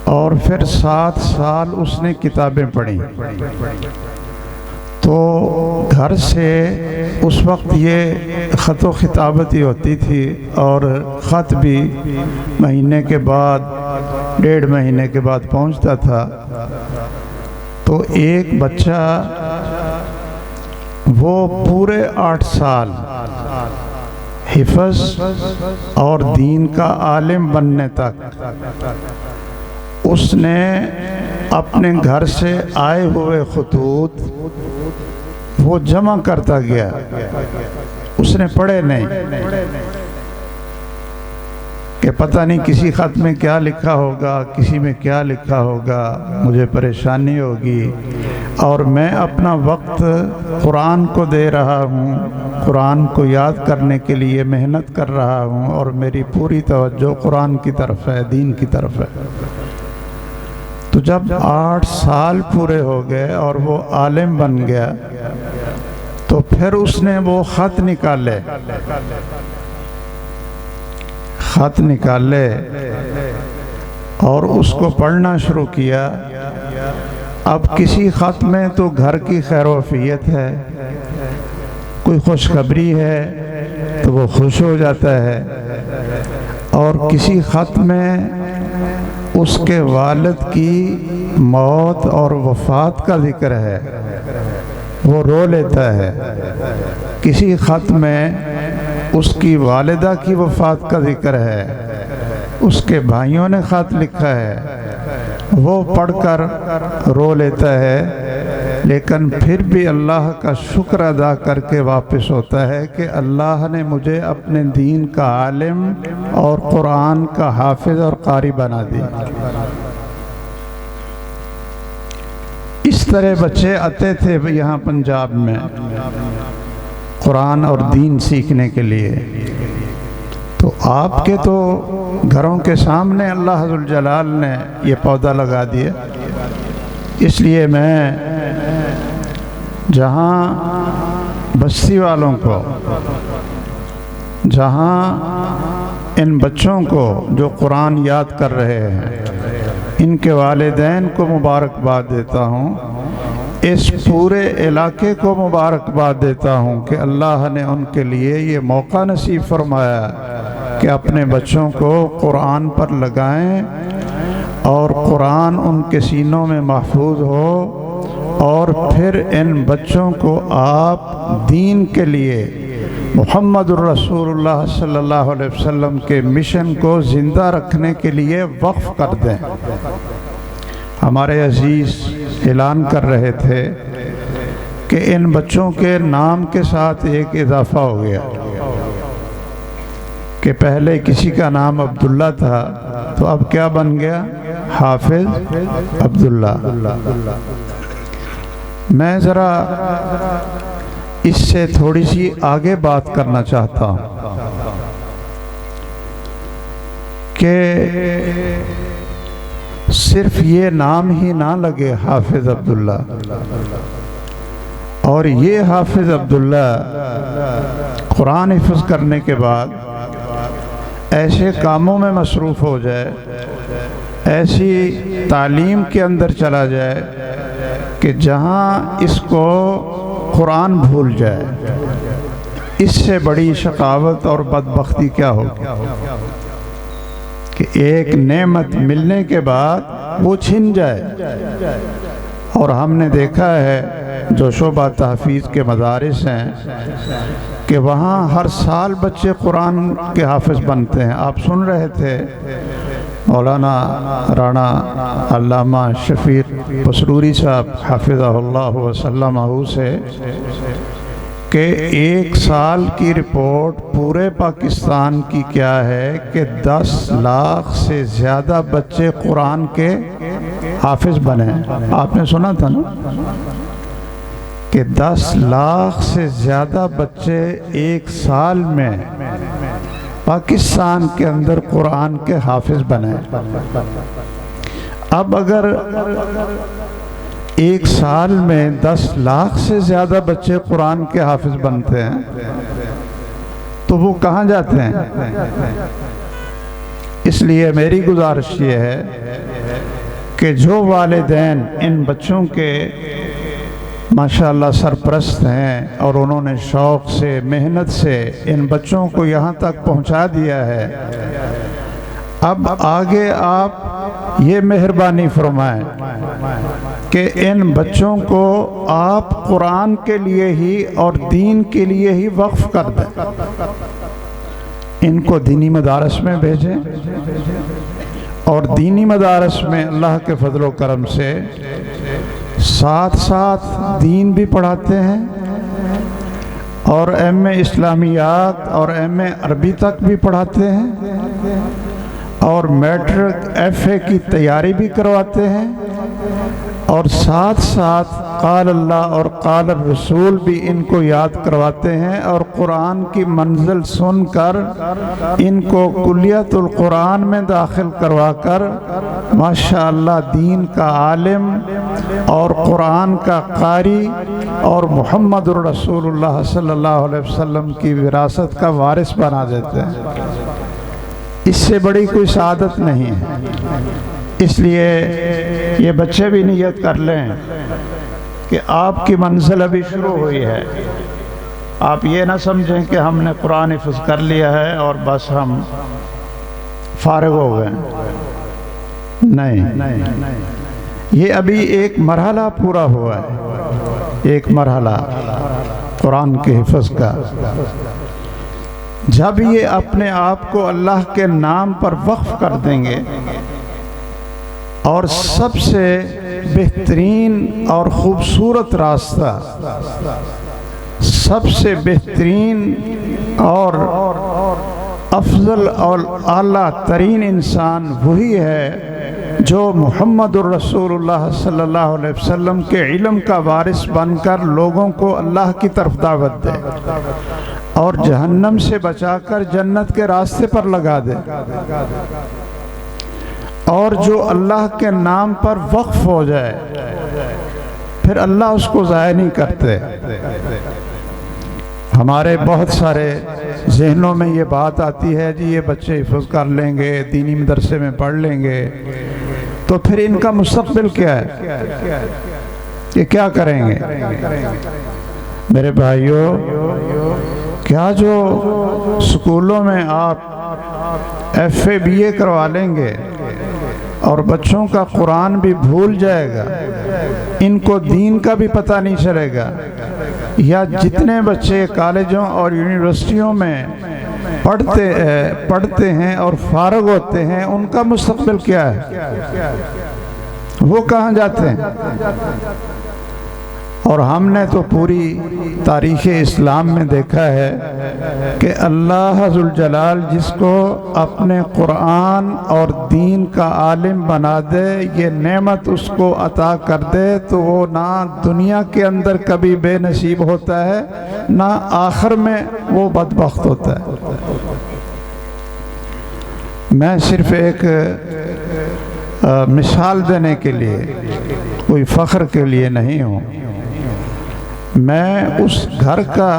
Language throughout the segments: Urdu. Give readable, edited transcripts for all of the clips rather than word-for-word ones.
اور پھر 7 سال اس نے کتابیں پڑھی۔ تو گھر سے اس وقت یہ خط و خطابتی ہوتی تھی، اور خط بھی مہینے کے بعد 1.5 مہینے کے بعد پہنچتا تھا۔ تو ایک بچہ وہ پورے 8 سال حفظ اور دین کا عالم بننے تک اس نے اپنے گھر سے آئے ہوئے خطوط وہ جمع کرتا گیا، اس نے پڑھے نہیں کہ پتہ نہیں کسی خط میں کیا لکھا ہوگا، کسی میں کیا لکھا ہوگا، مجھے پریشانی ہوگی، اور میں اپنا وقت قرآن کو دے رہا ہوں، قرآن کو یاد کرنے کے لیے محنت کر رہا ہوں، اور میری پوری توجہ قرآن کی طرف ہے، دین کی طرف ہے۔ تو جب 8 سال پورے ہو گئے اور وہ عالم بن گیا، تو پھر اس نے وہ خط نکالے اور اس کو پڑھنا شروع کیا۔ اب کسی خط میں تو گھر کی خیر و عافیت ہے، کوئی خوشخبری ہے تو وہ خوش ہو جاتا ہے، اور کسی خط میں اس کے والد کی موت اور وفات کا ذکر ہے، وہ رو لیتا ہے۔ کسی خط میں اس کی والدہ کی وفات کا ذکر ہے، اس کے بھائیوں نے خط لکھا ہے، وہ پڑھ کر رو لیتا ہے، لیکن پھر بھی اللہ کا شکر ادا کر کے واپس ہوتا ہے کہ اللہ نے مجھے اپنے دین کا عالم اور قرآن کا حافظ اور قاری بنا دیا۔ اس طرح بچے آتے تھے یہاں پنجاب میں قرآن اور دین سیکھنے کے لیے۔ تو آپ کے تو گھروں کے سامنے اللہ ذوالجلال نے یہ پودا لگا دیا، اس لیے میں جہاں بستی والوں کو، جہاں ان بچوں کو جو قرآن یاد کر رہے ہیں، ان کے والدین کو مبارکباد دیتا ہوں، اس پورے علاقے کو مبارکباد دیتا ہوں کہ اللہ نے ان کے لیے یہ موقع نصیب فرمایا کہ اپنے بچوں کو قرآن پر لگائیں اور قرآن ان کے سینوں میں محفوظ ہو، اور پھر ان بچوں کو آپ دین کے لیے محمد الرسول اللہ صلی اللہ علیہ وسلم کے مشن کو زندہ رکھنے کے لیے وقف کر دیں۔ ہمارے عزیز اعلان کر رہے تھے کہ ان بچوں کے نام کے ساتھ ایک اضافہ ہو گیا کہ پہلے کسی کا نام عبداللہ تھا، تو اب کیا بن گیا؟ حافظ عبداللہ۔ میں ذرا اس سے تھوڑی سی آگے بات کرنا چاہتا ہوں کہ صرف یہ نام ہی نہ لگے حافظ عبداللہ، اور یہ حافظ عبداللہ قرآن حفظ کرنے کے بعد ایسے کاموں میں مصروف ہو جائے، ایسی تعلیم کے اندر چلا جائے کہ جہاں اس کو قرآن بھول جائے، اس سے بڑی شقاوت اور بدبختی کیا ہوگی کہ ایک نعمت ملنے کے بعد وہ چھن جائے۔ اور ہم نے دیکھا ہے جو شعبہ تحفیظ کے مدارس ہیں کہ وہاں ہر سال بچے قرآن کے حافظ بنتے ہیں۔ آپ سن رہے تھے مولانا رانا علامہ شفیق پسروری صاحب حفظہ اللہ وسلمہ سے کہ 1 سال کی رپورٹ پورے پاکستان کی کیا ہے کہ 10 لاکھ سے زیادہ بچے قرآن کے حافظ بنے۔ آپ نے سنا تھا نا کہ 10 لاکھ سے زیادہ بچے 1 سال میں پاکستان کے اندر قرآن کے حافظ بنے۔ اب اگر 1 سال میں 10 لاکھ سے زیادہ بچے قرآن کے حافظ بنتے ہیں تو وہ کہاں جاتے ہیں؟ اس لیے میری گزارش یہ ہے کہ جو والدین ان بچوں کے ماشاءاللہ سرپرست ہیں اور انہوں نے شوق سے محنت سے ان بچوں کو یہاں تک پہنچا دیا ہے، اب آگے آپ یہ مہربانی فرمائیں کہ ان بچوں کو آپ قرآن کے لیے ہی اور دین کے لیے ہی وقف کر دیں، ان کو دینی مدارس میں بھیجیں، اور دینی مدارس میں اللہ کے فضل و کرم سے ساتھ ساتھ دین بھی پڑھاتے ہیں اور ایم اے اسلامیات اور ایم اے عربی تک بھی پڑھاتے ہیں اور میٹرک ایف اے کی تیاری بھی کرواتے ہیں، اور ساتھ ساتھ قال اللہ اور قال الرسول بھی ان کو یاد کرواتے ہیں، اور قرآن کی منزل سن کر ان کو کلیت القرآن میں داخل کروا کر ماشاءاللہ دین کا عالم اور قرآن کا قاری اور محمد الرسول اللہ صلی اللہ علیہ وسلم کی وراثت کا وارث بنا دیتے ہیں۔ اس سے بڑی کوئی سعادت نہیں ہے۔ اس لیے یہ بچے بھی نیت کر لیں کہ آپ کی منزل ابھی شروع ہوئی ہے۔ آپ یہ نہ سمجھیں کہ ہم نے قرآن حفظ کر لیا ہے اور بس ہم فارغ ہو گئے، نہیں، یہ ابھی ایک مرحلہ پورا ہوا ہے، ایک مرحلہ قرآن کے حفظ کا۔ جب یہ اپنے آپ کو اللہ کے نام پر وقف کر دیں گے، اور سب سے بہترین اور خوبصورت راستہ، سب سے بہترین اور افضل اور اعلیٰ ترین انسان وہی ہے جو محمد الرسول اللہ صلی اللہ علیہ وسلم کے علم کا وارث بن کر لوگوں کو اللہ کی طرف دعوت دے اور جہنم سے بچا کر جنت کے راستے پر لگا دے، اور جو اللہ کے نام پر وقف ہو جائے پھر اللہ اس کو ضائع نہیں کرتے۔ ہمارے بہت سارے ذہنوں میں یہ بات آتی ہے جی یہ بچے حفظ کر لیں گے، دینی مدرسے میں پڑھ لیں گے، تو پھر ان کا مستقبل کیا ہے، یہ کیا کریں گے؟ میرے بھائیوں، کیا جو سکولوں میں آپ ایف اے بی اے کروا لیں گے اور بچوں کا قرآن بھی بھول جائے گا، ان کو دین کا بھی پتہ نہیں چلے گا، یا جتنے بچے کالجوں اور یونیورسٹیوں میں پڑھتے ہیں اور فارغ ہوتے ہیں، ان کا مستقبل کیا ہے، وہ کہاں جاتے ہیں؟ اور ہم نے تو پوری تاریخ اسلام میں دیکھا ہے کہ اللہ ذوالجلال جس کو اپنے قرآن اور دین کا عالم بنا دے، یہ نعمت اس کو عطا کر دے، تو وہ نہ دنیا کے اندر کبھی بے نصیب ہوتا ہے، نہ آخر میں وہ بدبخت ہوتا ہے۔ میں صرف ایک مثال دینے کے لیے، کوئی فخر کے لیے نہیں ہوں، میں اس گھر کا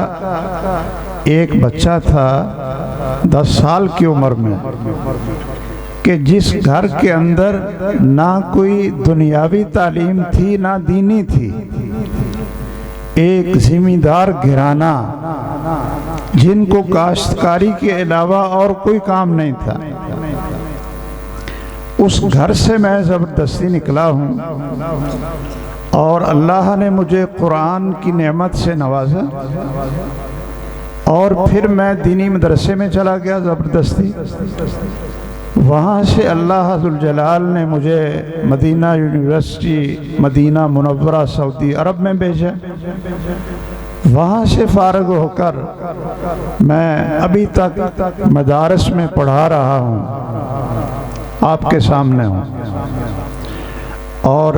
ایک بچہ تھا 10 سال کی عمر میں، کہ جس گھر کے اندر نہ کوئی دنیاوی تعلیم تھی نہ دینی تھی، ایک زمیندار گھرانہ جن کو کاشتکاری کے علاوہ اور کوئی کام نہیں تھا، اس گھر سے میں زبردستی نکلا ہوں، اور اللہ نے مجھے قرآن کی نعمت سے نوازا، اور پھر میں دینی مدرسے میں چلا گیا زبردستی، وہاں سے اللہ ذوالجلال نے مجھے مدینہ یونیورسٹی مدینہ منورہ سعودی عرب میں بھیجا، وہاں سے فارغ ہو کر میں ابھی تک مدارس میں پڑھا رہا ہوں، آپ کے سامنے ہوں، اور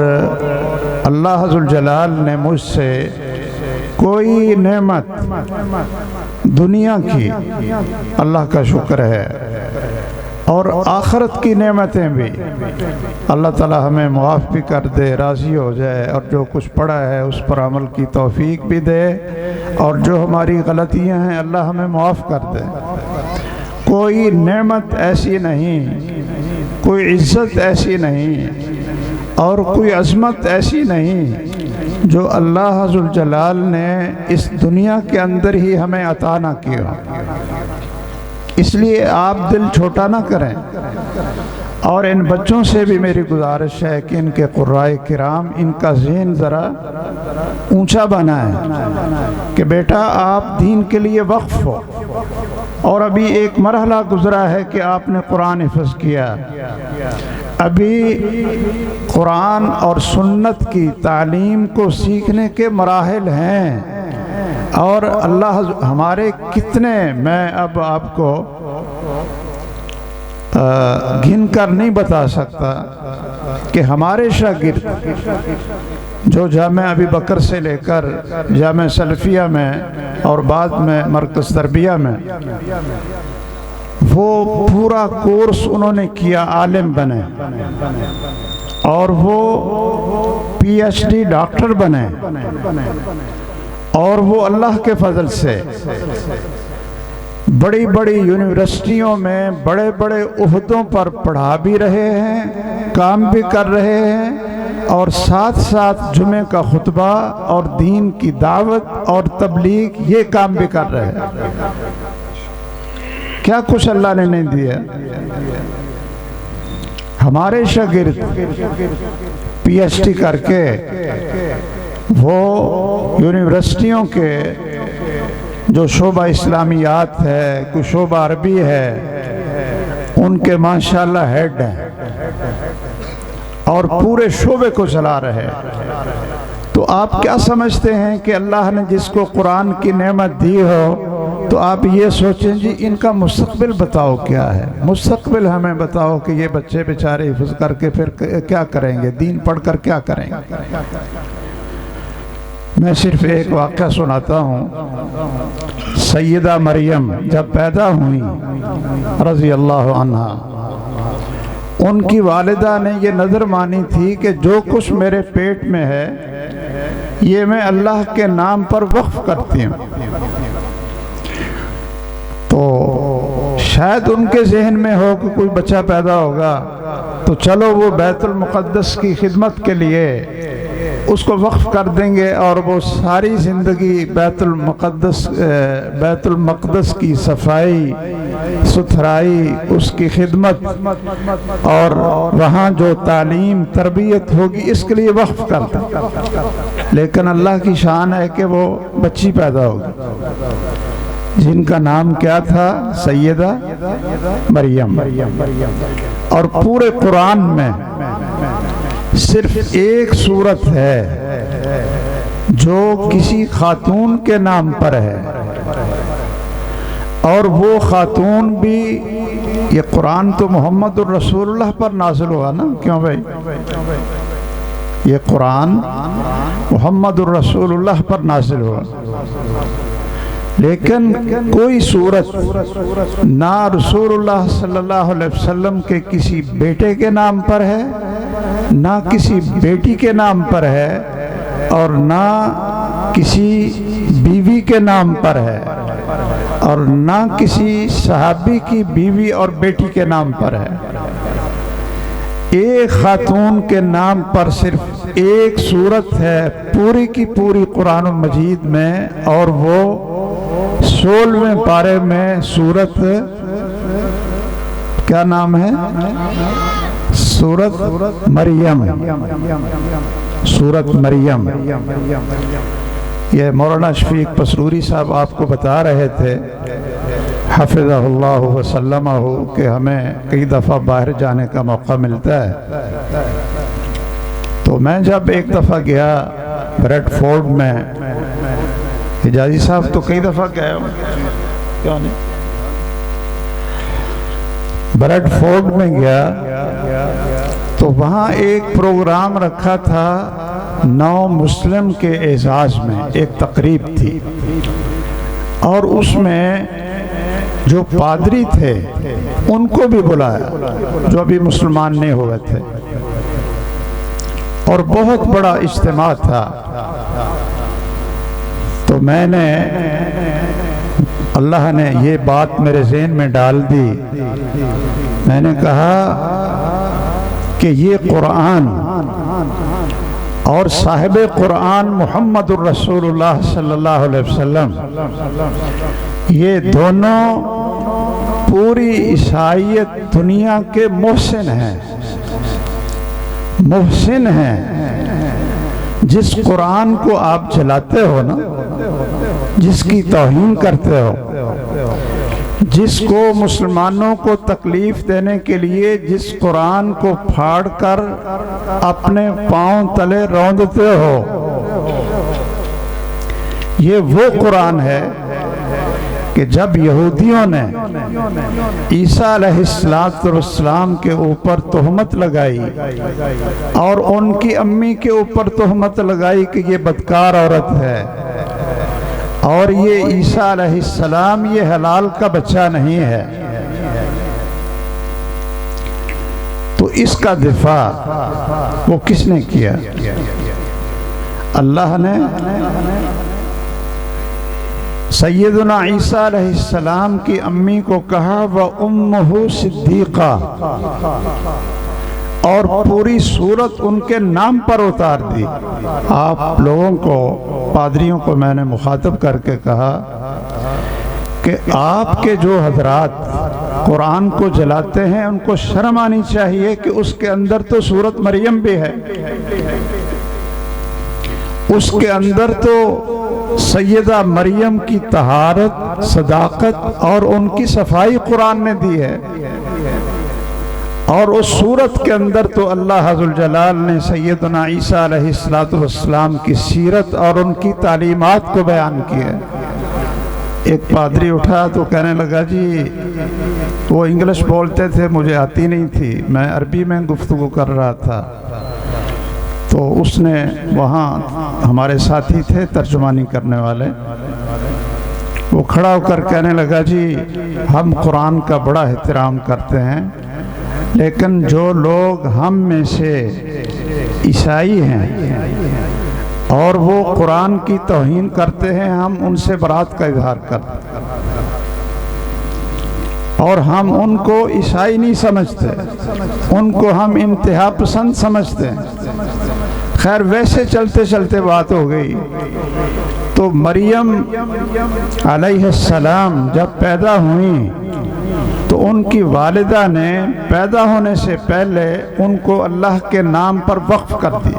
اللہ ذوالجلال نے مجھ سے کوئی نعمت دنیا کی، اللہ کا شکر ہے، اور آخرت کی نعمتیں بھی اللہ تعالی ہمیں معاف بھی کر دے، راضی ہو جائے، اور جو کچھ پڑھا ہے اس پر عمل کی توفیق بھی دے، اور جو ہماری غلطیاں ہیں اللہ ہمیں معاف کر دے۔ کوئی نعمت ایسی نہیں، کوئی عزت ایسی نہیں اور کوئی عظمت ایسی نہیں جو اللہ ذوالجلال نے اس دنیا کے اندر ہی ہمیں عطا نہ کیا۔ اس لیے آپ دل چھوٹا نہ کریں، اور ان بچوں سے بھی میری گزارش ہے کہ ان کے قرائے کرام ان کا ذہن ذرا اونچا بنائیں کہ بیٹا آپ دین کے لیے وقف ہو، اور ابھی ایک مرحلہ گزرا ہے کہ آپ نے قرآن حفظ کیا، ابھی قرآن اور سنت کی تعلیم کو سیکھنے کے مراحل ہیں، اور اللہ ہمارے کتنے، میں اب آپ کو گن کر نہیں بتا سکتا کہ ہمارے شاگرد جو جامعہ ابی بکر سے لے کر جامعہ سلفیہ میں اور بعد میں مرکز تربیہ میں، وہ پورا کورس انہوں نے کیا، عالم بنے اور وہ پی ایچ ڈی ڈاکٹر بنے، اور وہ اللہ کے فضل سے بڑی بڑی یونیورسٹیوں میں بڑے بڑے عہدوں پر پڑھا بھی رہے ہیں، کام بھی کر رہے ہیں، اور ساتھ ساتھ جمعہ کا خطبہ اور دین کی دعوت اور تبلیغ یہ کام بھی کر رہے ہیں۔ کیا کچھ اللہ نے نہیں دیا؟ ہمارے شاگرد پی ایچ ڈی کر کے وہ یونیورسٹیوں کے جو شعبہ اسلامیات ہے، کوئی شعبہ عربی ہے، ان کے ماشاءاللہ ہیڈ ہیں اور پورے شعبے کو چلا رہے ہیں۔ تو آپ کیا سمجھتے ہیں کہ اللہ نے جس کو قرآن کی نعمت دی ہو تو آپ یہ سوچیں جی ان کا مستقبل بتاؤ کیا ہے، مستقبل ہمیں بتاؤ کہ یہ بچے بیچارے حفظ کر کے پھر کیا کریں گے، دین پڑھ کر کیا کریں گے۔ میں صرف ایک واقعہ سناتا ہوں۔ سیدہ مریم جب پیدا ہوئی رضی اللہ عنہا، ان کی والدہ نے یہ نظر مانی تھی کہ جو کچھ میرے پیٹ میں ہے یہ میں اللہ کے نام پر وقف کرتی ہوں۔ تو شاید ان کے ذہن میں ہو کہ کوئی بچہ پیدا ہوگا تو چلو وہ بیت المقدس کی خدمت کے لیے اس کو وقف کر دیں گے، اور وہ ساری زندگی بیت المقدس کی صفائی ستھرائی، اس کی خدمت اور وہاں جو تعلیم تربیت ہوگی اس کے لیے وقف کر دیں۔ لیکن اللہ کی شان ہے کہ وہ بچی پیدا ہوگی جن کا نام کیا تھا؟ سیدہ مریم۔ اور پورے قرآن میں صرف ایک صورت ہے جو کسی خاتون کے نام پر ہے، اور وہ خاتون بھی، یہ قرآن تو محمد الرسول اللہ پر نازل ہوا نا، کیوں بھائی؟ یہ قرآن محمد الرسول اللہ پر نازل ہوا، لیکن کوئی صورت نہ رسول اللہ صلی اللہ علیہ وسلم کے کسی بیٹے کے نام پر ہے، نہ کسی بیٹی کے نام پر ہے، اور نہ کسی بیوی کے نام پر ہے، اور نہ کسی صحابی کی بیوی اور بیٹی کے نام پر ہے۔ ایک خاتون کے نام پر صرف ایک صورت ہے پوری کی پوری قرآن مجید میں، اور وہ 16ویں پارے میں سورت کیا نام ہے؟ سورت مریم۔ سورت مریم یہ مولانا شفیق پسروری صاحب آپ کو بتا رہے تھے حفظہ اللہ وسلمہ کہ ہمیں کئی دفعہ باہر جانے کا موقع ملتا ہے، تو میں جب ایک دفعہ گیا بریڈ فورڈ میں، حجازی صاحب تو کئی دفعہ گئے ہوں، کیوں نہیں؟ بریڈ فورڈ میں گیا تو وہاں ایک پروگرام رکھا تھا نو مسلم کے اعزاز میں، ایک تقریب تھی، اور اس میں جو پادری تھے ان کو بھی بلایا جو ابھی مسلمان نہیں ہوئے تھے، اور بہت بڑا اجتماع تھا۔ تو میں نے اللہ نے یہ بات میرے ذہن میں ڈال دی، میں نے کہا کہ یہ قرآن اور صاحب قرآن محمد الرسول اللہ صلی اللہ علیہ وسلم، یہ دونوں پوری عیسائیت دنیا کے محسن ہیں، محسن ہیں۔ جس قرآن کو آپ جلاتے ہو نا، جس کی توہین کرتے ہو، جس کو مسلمانوں کو تکلیف دینے کے لیے جس قرآن کو پھاڑ کر اپنے پاؤں تلے روندتے ہو، یہ وہ قرآن ہے کہ جب یہودیوں نے عیسیٰ علیہ السلام کے اوپر تہمت لگائی اور ان کی امی کے اوپر تہمت لگائی کہ یہ بدکار عورت ہے اور یہ عیسیٰ علیہ السلام یہ حلال کا بچہ نہیں ہے، تو اس کا دفاع وہ کس نے کیا؟ اللہ نے سیدنا عیسیٰ علیہ السلام کی امی کو کہا وَأُمُّهُ صِدِّیقَةٌ، اور پوری سورت ان کے نام پر اتار دی۔ آپ لوگوں کو، پادریوں کو میں نے مخاطب کر کے کہا کہ آپ کے جو حضرات قرآن کو جلاتے ہیں ان کو شرم آنی چاہیے کہ اس کے اندر تو سورت مریم بھی ہے، اس کے اندر تو سیدہ مریم کی طہارت، صداقت اور ان کی صفائی قرآن نے دی ہے، اور اس سورت کے اندر تو اللہ عز وجل نے سیدنا عیسیٰ علیہ السلام کی سیرت اور ان کی تعلیمات کو بیان کیا ہے۔ ایک پادری اٹھا تو کہنے لگا جی وہ انگلش بولتے تھے، مجھے آتی نہیں تھی، میں عربی میں گفتگو کر رہا تھا، تو اس نے وہاں ہمارے ساتھی تھے ترجمانی کرنے والے، وہ کھڑا ہو کر کہنے لگا جی ہم قرآن کا بڑا احترام کرتے ہیں، لیکن جو لوگ ہم میں سے عیسائی ہیں اور وہ قرآن کی توہین کرتے ہیں، ہم ان سے برات کا اظہار کرتے ہیں اور ہم ان کو عیسائی نہیں سمجھتے، ان کو ہم انتہا پسند سمجھتے ہیں۔ خیر ویسے چلتے چلتے بات ہو گئی تو مریم علیہ السلام جب پیدا ہوئیں تو ان کی والدہ نے پیدا ہونے سے پہلے ان کو اللہ کے نام پر وقف کر دی،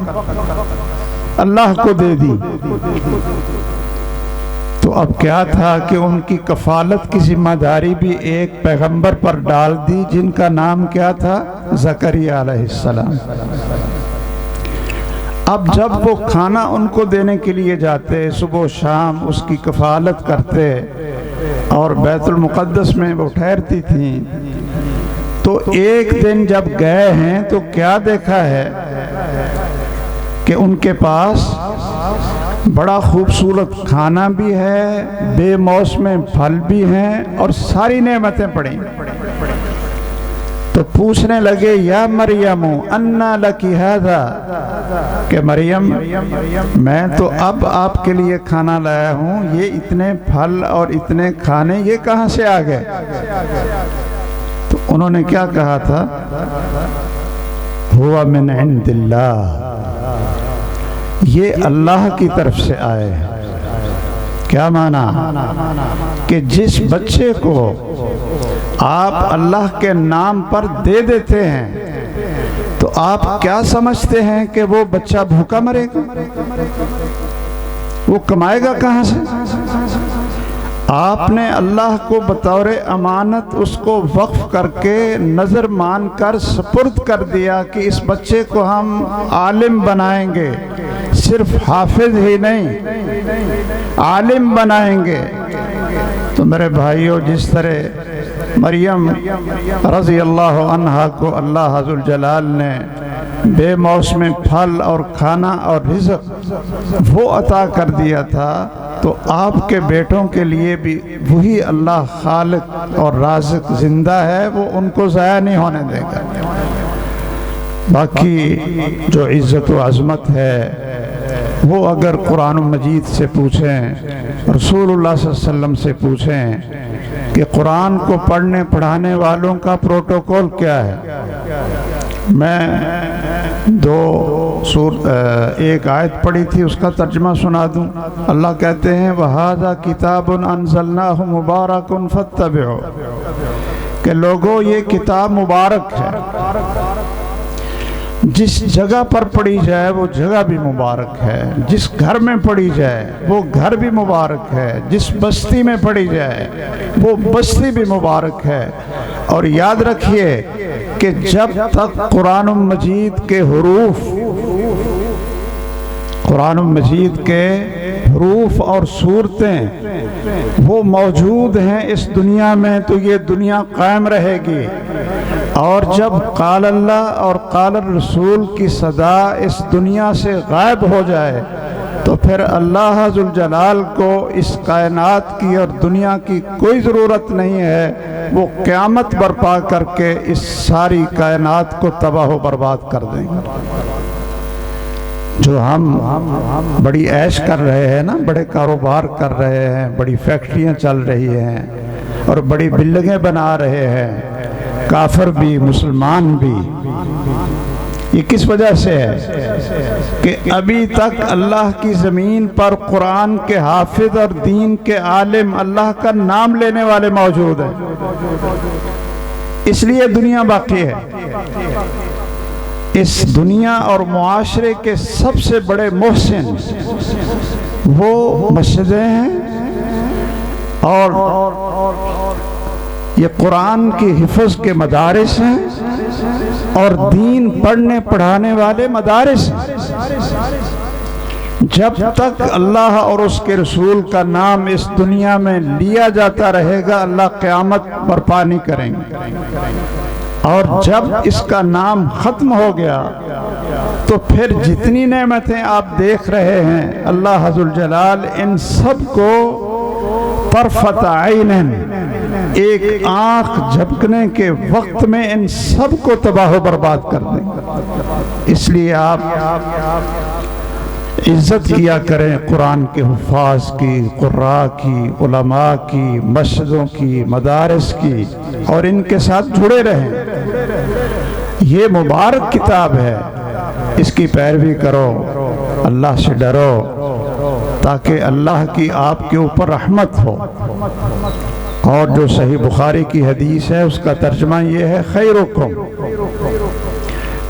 اللہ کو دے دی۔ تو اب کیا تھا کہ ان کی کفالت کی ذمہ داری بھی ایک پیغمبر پر ڈال دی جن کا نام کیا تھا؟ زکریا علیہ السلام۔ اب جب وہ کھانا ان کو دینے کے لیے جاتے، صبح و شام اس کی کفالت کرتے اور بیت المقدس میں وہ ٹھہرتی تھیں، تو ایک دن جب گئے ہیں تو کیا دیکھا ہے کہ ان کے پاس بڑا خوبصورت کھانا بھی ہے، بے موسم پھل بھی ہیں اور ساری نعمتیں پڑیں۔ تو پوچھنے لگے یا مریم انا لکی ھذا، کہ مریم میں تو اب آپ کے لیے کھانا لایا ہوں، یہ اتنے پھل اور اتنے کھانے یہ کہاں سے آ گئے؟ تو انہوں نے کیا کہا تھا؟ ہوا من عند اللہ، یہ اللہ کی طرف سے آئے ہیں۔ کیا معنی؟ کہ جس بچے کو آپ اللہ کے نام پر دے دیتے ہیں تو آپ کیا سمجھتے ہیں کہ وہ بچہ بھوکا مرے گا؟ وہ کمائے گا کہاں سے؟ آپ نے اللہ کو بطور امانت اس کو وقف کر کے نظر مان کر سپرد کر دیا کہ اس بچے کو ہم عالم بنائیں گے، صرف حافظ ہی نہیں عالم بنائیں گے۔ تو میرے بھائیوں، جس طرح مریم رضی اللہ عنہا کو اللہ عز وجل نے بے موسم پھل اور کھانا اور رزق وہ عطا کر دیا تھا، تو آپ کے بیٹوں کے لیے بھی وہی اللہ خالق اور رازق زندہ ہے، وہ ان کو ضائع نہیں ہونے دے گا۔ باقی جو عزت و عظمت ہے وہ اگر قرآن مجید سے پوچھیں، رسول اللہ صلی اللہ علیہ وسلم سے پوچھیں کہ قرآن کو پڑھنے پڑھانے والوں کا پروٹوکول کیا ہے، میں ایک آیت پڑھی تھی، اس کا ترجمہ سنا دوں۔ اللہ کہتے ہیں وَهَذَا كِتَابٌ أَنزَلْنَاهُ مُبَارَكٌ فَاتَّبِعُوهُ، کہ لوگوں یہ کتاب مبارک ہے، جس جگہ پر پڑھی جائے وہ جگہ بھی مبارک ہے، جس گھر میں پڑھی جائے وہ گھر بھی مبارک ہے، جس بستی میں پڑھی جائے وہ بستی بھی مبارک ہے۔ اور یاد رکھیے کہ جب تک قرآن مجید کے حروف اور صورتیں وہ موجود ہیں اس دنیا میں تو یہ دنیا قائم رہے گی، اور جب قال اللہ اور قال الرسول کی صدا اس دنیا سے غائب ہو جائے تو پھر اللہ ذوالجلال کو اس کائنات کی اور دنیا کی کوئی ضرورت نہیں ہے، وہ قیامت برپا کر کے اس ساری کائنات کو تباہ و برباد کر دیں گے۔ جو ہم بڑی عیش کر رہے ہیں نا، بڑے کاروبار کر رہے ہیں، بڑی فیکٹریاں چل رہی ہیں اور بڑی بلڈنگیں بنا رہے ہیں، کافر بھی مسلمان بھی، یہ کس وجہ سے ہے کہ ابھی تک اللہ کی زمین پر قرآن کے حافظ اور دین کے عالم، اللہ کا نام لینے والے موجود ہیں، اس لیے دنیا باقی ہے۔ اس دنیا اور معاشرے کے سب سے بڑے محسن وہ مسجدیں ہیں اور یہ قرآن کی حفظ کے مدارس ہیں اور دین پڑھنے پڑھانے والے مدارس ہیں۔ جب تک اللہ اور اس کے رسول کا نام اس دنیا میں لیا جاتا رہے گا، اللہ قیامت برپا نہیں کریں گے، اور جب اس کا نام ختم ہو گیا تو پھر جتنی نعمتیں آپ دیکھ رہے ہیں، اللہ ذوالجلال ان سب کو طرفۃ عین، ایک آنکھ جھپکنے کے وقت میں ان سب کو تباہ و برباد کر دیں گے۔ اس لیے آپ عزت کیا کریں قرآن کے حفاظ کی، قراء کی، علماء کی، مسجدوں کی، مدارس کی، اور ان کے ساتھ جڑے رہیں۔ یہ مبارک کتاب ہے، اس کی پیروی کرو، اللہ سے ڈرو تاکہ اللہ کی آپ کے اوپر رحمت ہو۔ اور جو صحیح بخاری کی حدیث ہے اس کا ترجمہ یہ ہے، خیرکم،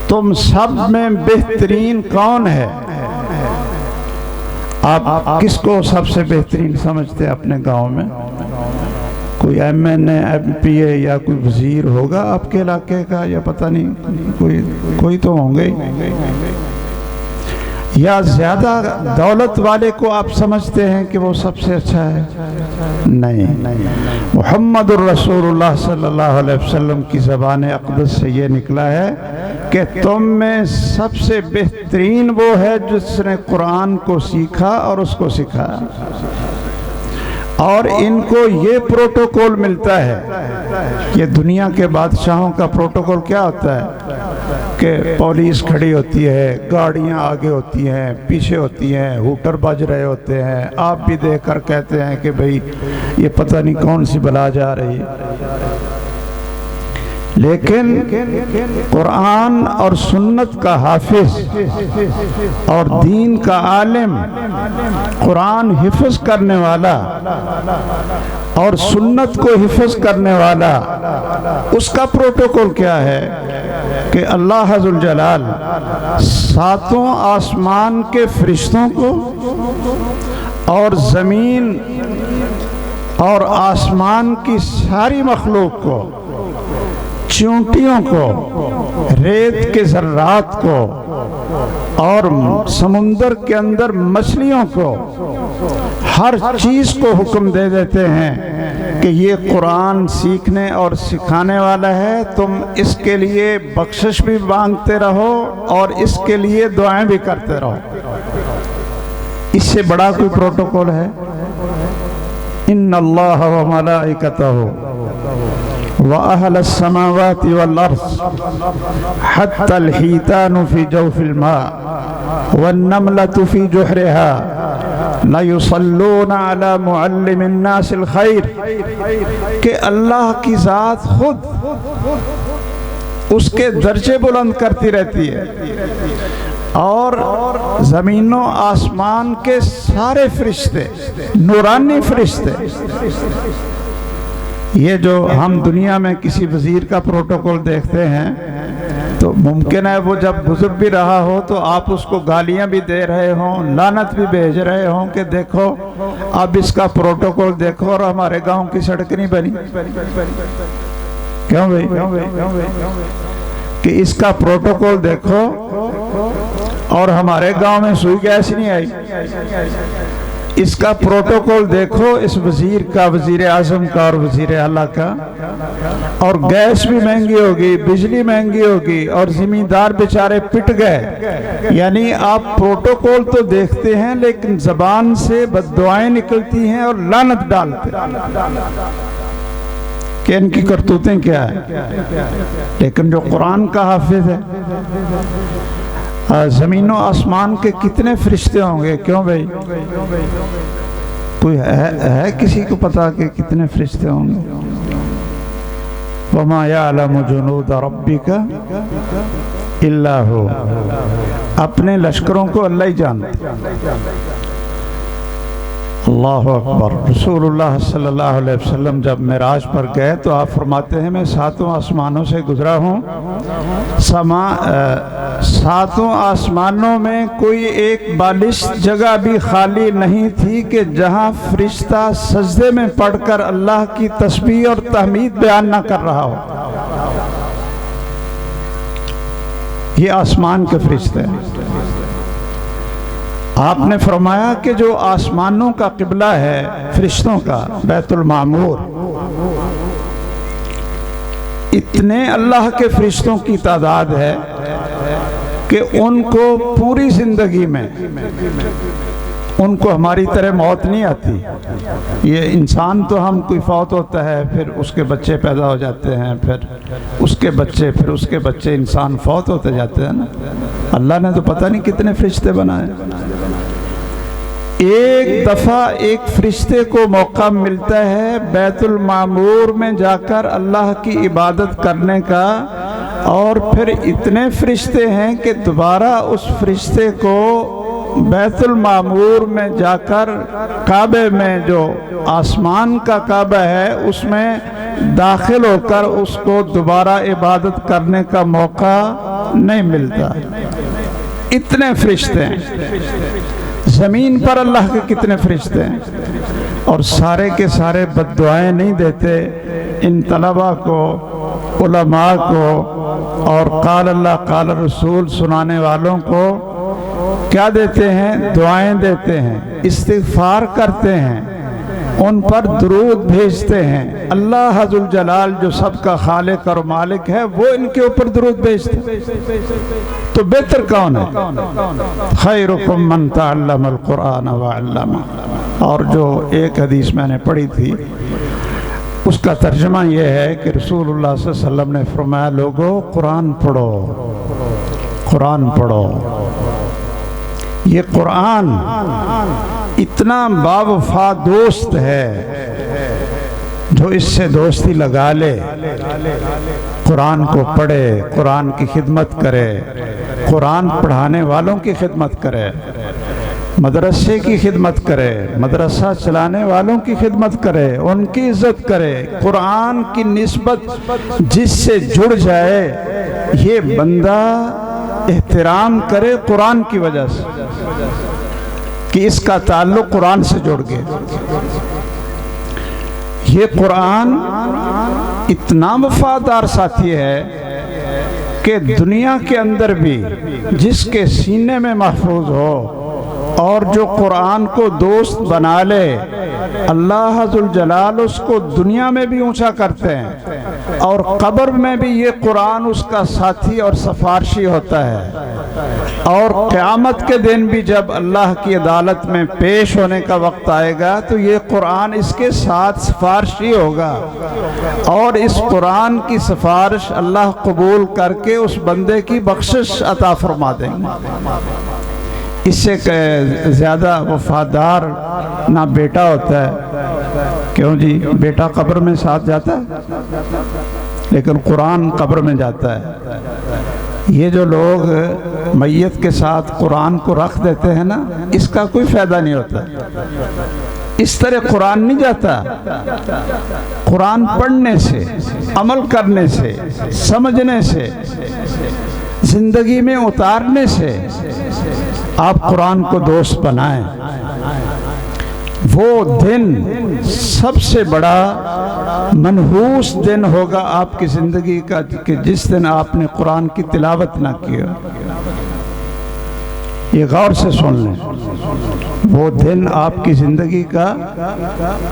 تم سب میں بہترین کون ہے؟ آپ کس کو سب سے بہترین سمجھتے ہیں اپنے گاؤں میں؟ کوئی ایم این اے، ایم پی اے یا کوئی وزیر ہوگا آپ کے علاقے کا، یا پتہ نہیں کوئی تو ہوں گے، یا زیادہ دولت والے کو آپ سمجھتے ہیں کہ وہ سب سے اچھا ہے؟ نہیں، محمد الرسول اللہ صلی اللہ علیہ وسلم کی زبان اقدس سے یہ نکلا ہے کہ تم میں سب سے بہترین وہ ہے جس نے قرآن کو سیکھا اور اس کو سکھایا۔ اور ان کو یہ پروٹوکول ملتا ہے، یہ دنیا کے بادشاہوں کا پروٹوکول کیا ہوتا ہے کہ پولیس کھڑی ہوتی ہے، گاڑیاں آگے ہوتی ہیں، پیچھے ہوتی ہیں، ہوٹر بج رہے ہوتے ہیں، آپ بھی دیکھ کر کہتے ہیں کہ بھئی یہ پتہ نہیں کون سی بلا جا رہی ہے۔ لیکن قرآن اور سنت کا حافظ اور دین کا عالم، قرآن حفظ کرنے والا اور سنت کو حفظ کرنے والا، اس کا پروٹوکول کیا ہے کہ اللہ ذوالجلال ساتوں آسمان کے فرشتوں کو اور زمین اور آسمان کی ساری مخلوق کو، چونٹیوں کو، ریت کے ذرات کو اور سمندر کے اندر مچھلیوں کو، ہر چیز کو حکم دے دیتے ہیں کہ یہ قرآن سیکھنے اور سکھانے والا ہے، تم اس کے لیے بخشش بھی مانگتے رہو اور اس کے لیے دعائیں بھی کرتے رہو۔ اس سے بڑا کوئی پروٹوکول ہے؟ ان اللہ و ملائکتہ وَأَهْلَ السَّمَاوَاتِ وَالْأَرْضِ حَتَّى الْحِيتَانُ فِي جَوْفِ الْمَاءِ والنملة في جحرها ليصلون على معلم الناس الخير، کہ اللہ کی ذات خود اس کے درجے بلند کرتی رہتی ہے، اور زمین و آسمان کے سارے فرشتے، نورانی فرشتے، یہ جو ہم دنیا میں کسی وزیر کا پروٹوکول دیکھتے ہیں تو ممکن ہے وہ جب گزر بھی رہا ہو تو آپ اس کو گالیاں بھی دے رہے ہوں، لعنت بھی بھیج رہے ہوں کہ دیکھو اب اس کا پروٹوکول دیکھو، اور ہمارے گاؤں کی سڑک نہیں بنی، کیوں بھائی؟ کہ اس کا پروٹوکول دیکھو اور ہمارے گاؤں میں سوئی گیس نہیں آئی، اس کا پروٹوکول دیکھو اس وزیر کا، وزیر اعظم کا اور وزیر اعلیٰ کا، اور گیس بھی مہنگی ہوگی، بجلی مہنگی ہوگی، اور زمیندار بیچارے پٹ گئے۔ یعنی آپ پروٹوکول تو دیکھتے ہیں لیکن زبان سے بد دعائیں نکلتی ہیں اور لعنت ڈالتے ہیں کہ ان کی کرتوتیں کیا ہیں۔ لیکن جو قرآن کا حافظ ہے، زمین و آسمان کے کتنے فرشتے ہوں گے، کیوں بھائی؟ کوئی ہے کسی کو پتا کہ کتنے فرشتے ہوں گے؟ وَمَا يَعْلَمُ جُنُودَ رَبِّكَ إِلَّا هُوَ، اپنے لشکروں کو اللہ ہی جانتا۔ اللہ اکبر۔ رسول اللہ صلی اللہ علیہ وسلم جب معراج پر گئے تو آپ فرماتے ہیں میں ساتوں آسمانوں سے گزرا ہوں، ساتوں آسمانوں میں کوئی ایک بالشت جگہ بھی خالی نہیں تھی کہ جہاں فرشتہ سجدے میں پڑھ کر اللہ کی تسبیح اور تحمید بیان نہ کر رہا ہو۔ یہ آسمان کے فرشتے ہیں۔ آپ نے فرمایا کہ جو آسمانوں کا قبلہ ہے فرشتوں کا، بیت المعمور، اتنے اللہ کے فرشتوں کی تعداد ہے کہ ان کو پوری زندگی میں ان کو ہماری طرح موت نہیں آتی۔ یہ انسان تو ہم کوئی فوت ہوتا ہے، پھر اس کے بچے پیدا ہو جاتے ہیں، پھر اس کے بچے، پھر اس کے بچے، انسان فوت ہوتے جاتے ہیں نا۔ اللہ نے تو پتہ نہیں کتنے فرشتے بنائے۔ ایک دفعہ ایک فرشتے کو موقع ملتا ہے بیت المعمور میں جا کر اللہ کی عبادت کرنے کا، اور پھر اتنے فرشتے ہیں کہ دوبارہ اس فرشتے کو بیت المعمور میں جا کر کعبے میں، جو آسمان کا کعبہ ہے، اس میں داخل ہو کر اس کو دوبارہ عبادت کرنے کا موقع نہیں ملتا۔ اتنے فرشتے ہیں۔ زمین پر اللہ کے کتنے فرشتے ہیں، اور سارے کے سارے بد دعائیں نہیں دیتے ان طلباء کو، علماء کو، اور قال اللہ قال رسول سنانے والوں کو کیا دیتے ہیں؟ دعائیں دیتے ہیں، استغفار کرتے ہیں، ان پر درود بھیجتے ہیں۔ اللہ ذوالجلال جو سب کا خالق اور مالک ہے وہ ان کے اوپر درود بھیجتے ہیں۔ تو بہتر کون ہے؟ خیرکم من تعلم القرآن وعلمہ۔ اور جو ایک حدیث میں نے پڑھی تھی اس کا ترجمہ یہ ہے کہ رسول اللہ صلی اللہ علیہ وسلم نے فرمایا لوگو قرآن پڑھو، قرآن پڑھو۔ یہ قرآن اتنا باوفا دوست ہے، جو اس سے دوستی لگا لے، قرآن کو پڑھے، قرآن کی خدمت کرے، قرآن پڑھانے والوں کی خدمت کرے، مدرسے کی خدمت کرے، مدرسہ چلانے والوں کی خدمت کرے، ان کی عزت کرے، قرآن کی نسبت جس سے جڑ جائے، یہ بندہ احترام کرے قرآن کی وجہ سے کہ اس کا تعلق قرآن سے جڑ گئے۔ یہ قرآن اتنا وفادار ساتھی ہے کہ دنیا کے اندر بھی جس کے سینے میں محفوظ ہو اور جو قرآن کو دوست بنا لے، اللہ ذوالجلال اس کو دنیا میں بھی اونچا کرتے ہیں، اور قبر میں بھی یہ قرآن اس کا ساتھی اور سفارشی ہوتا ہے، اور قیامت کے دن بھی جب اللہ کی عدالت میں پیش ہونے کا وقت آئے گا تو یہ قرآن اس کے ساتھ سفارشی ہوگا، اور اس قرآن کی سفارش اللہ قبول کر کے اس بندے کی بخشش عطا فرما دیں گے۔ اس سے زیادہ وفادار نہ بیٹا ہوتا ہے، کیوں جی؟ بیٹا قبر میں ساتھ جاتا ہے لیکن قرآن قبر میں جاتا ہے۔ یہ جو لوگ میت کے ساتھ قرآن کو رکھ دیتے ہیں نا، اس کا کوئی فائدہ نہیں ہوتا۔ اس طرح قرآن نہیں جاتا۔ قرآن پڑھنے سے، عمل کرنے سے، سمجھنے سے، زندگی میں اتارنے سے آپ قرآن کو دوست بنائیں۔ وہ دن سب سے بڑا منحوس دن ہوگا آپ کی زندگی کا کہ جس دن آپ نے قرآن کی تلاوت نہ کی ہو۔ یہ غور سے سن لیں، وہ دن آپ کی زندگی کا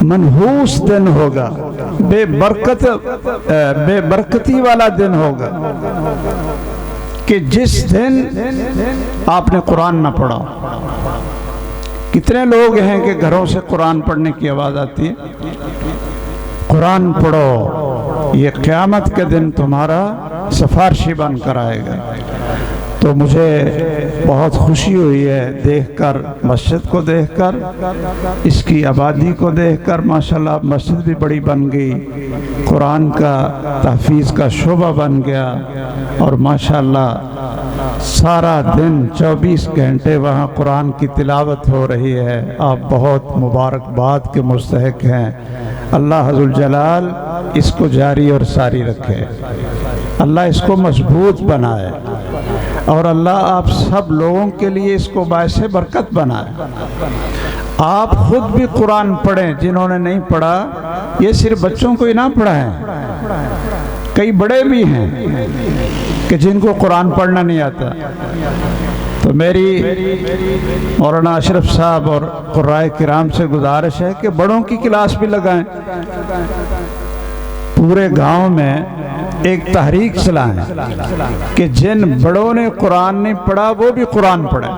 منحوس دن ہوگا، بے برکتی والا دن ہوگا کہ جس دن آپ نے قرآن نہ پڑھا۔ کتنے لوگ ہیں کہ گھروں سے قرآن پڑھنے کی آواز آتی ہے، قرآن پڑھو، یہ قیامت کے دن تمہارا سفارشی بن کر آئے گا۔ تو مجھے بہت خوشی ہوئی ہے دیکھ کر، مسجد کو دیکھ کر، اس کی آبادی کو دیکھ کر۔ ماشاءاللہ مسجد بھی بڑی بن گئی، قرآن کا تحفیظ کا شعبہ بن گیا، اور ماشاءاللہ سارا دن 24 گھنٹے وہاں قرآن کی تلاوت ہو رہی ہے۔ آپ بہت مبارکباد کے مستحق ہیں۔ اللہ عز الجلال اس کو جاری اور ساری رکھے، اللہ اس کو مضبوط بنائے، اور اللہ آپ سب لوگوں کے لیے اس کو باعث برکت بنائے۔ آپ خود بھی قرآن پڑھیں، جنہوں نے نہیں پڑھا، یہ صرف بچوں کو ہی نہ پڑھائیں، کئی بڑے بھی ہیں کہ جن کو قرآن پڑھنا نہیں آتا۔ تو میری مولانا اشرف صاحب اور قرائے کرام سے گزارش ہے کہ بڑوں کی کلاس بھی لگائیں، پورے گاؤں میں ایک تحریک چلائیں کہ جن بڑوں نے قرآن نہیں پڑھا وہ بھی قرآن پڑھیں۔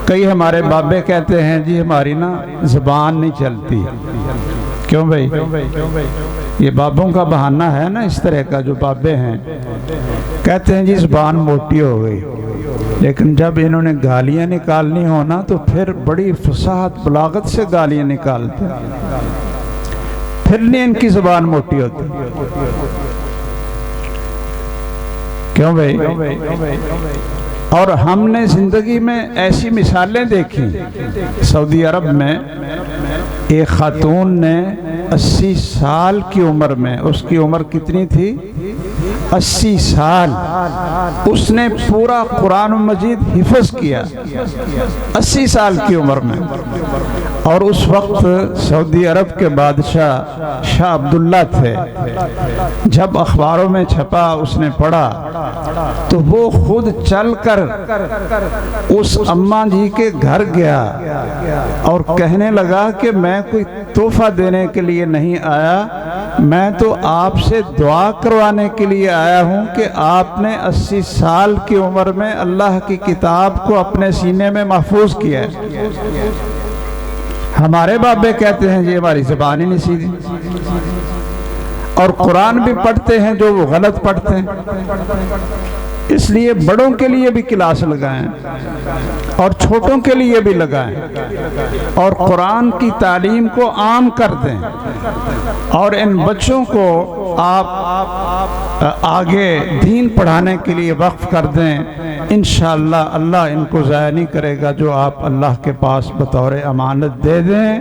کئی ہمارے بابے کہتے ہیں جی ہماری نا زبان نہیں چلتی۔ کیوں بھائی؟ یہ بابوں کا بہانہ ہے نا، اس طرح کا جو بابے ہیں کہتے ہیں جی زبان موٹی ہو گئی، لیکن جب انہوں نے گالیاں نکالنی ہونا تو پھر بڑی فصاحت بلاغت سے گالیاں نکالتے، پھر نہیں ان کی زبان موٹی ہوتی۔ کیوں بھائی؟ اور ہم نے زندگی میں ایسی مثالیں دیکھی۔ سعودی عرب میں ایک خاتون نے 80 سال کی عمر میں، اس کی عمر کتنی تھی؟ 80 سال، اس نے پورا قرآن مجید حفظ کیا 80 سال کی عمر میں۔ اور اس وقت سعودی عرب کے بادشاہ شاہ عبداللہ تھے۔ جب اخباروں میں چھپا، اس نے پڑھا تو وہ خود چل کر اس اماں جی کے گھر گیا اور کہنے لگا کہ میں کوئی تحفہ دینے کے لیے نہیں آیا، میں تو آپ سے دعا کروانے کے لیے آیا ہوں کہ آپ نے 80 سال کی عمر میں اللہ کی کتاب کو اپنے سینے میں محفوظ کیا ہے۔ ہمارے بابے کہتے ہیں جی ہماری زبان ہی نہیں سیدھی، اور قرآن بھی پڑھتے ہیں جو وہ غلط پڑھتے ہیں۔ اس لیے بڑوں کے لیے بھی کلاس لگائیں اور چھوٹوں کے لیے بھی لگائیں، اور قرآن کی تعلیم کو عام کر دیں، اور ان بچوں کو آپ آگے دین پڑھانے کے لیے وقف کر دیں۔ انشاءاللہ اللہ ان کو ضائع نہیں کرے گا جو آپ اللہ کے پاس بطور امانت دے دیں۔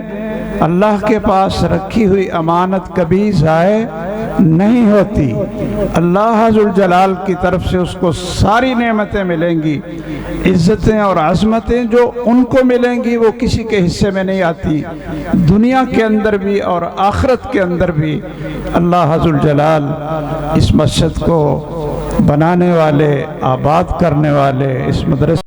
اللہ کے پاس رکھی ہوئی امانت کبھی ضائع نہیں ہوتی۔ اللہ ذو الجلال کی طرف سے اس کو ساری نعمتیں ملیں گی، عزتیں اور عظمتیں جو ان کو ملیں گی وہ کسی کے حصے میں نہیں آتی، دنیا کے اندر بھی اور آخرت کے اندر بھی۔ اللہ ذو الجلال اس مسجد کو بنانے والے، آباد کرنے والے، اس مدرسے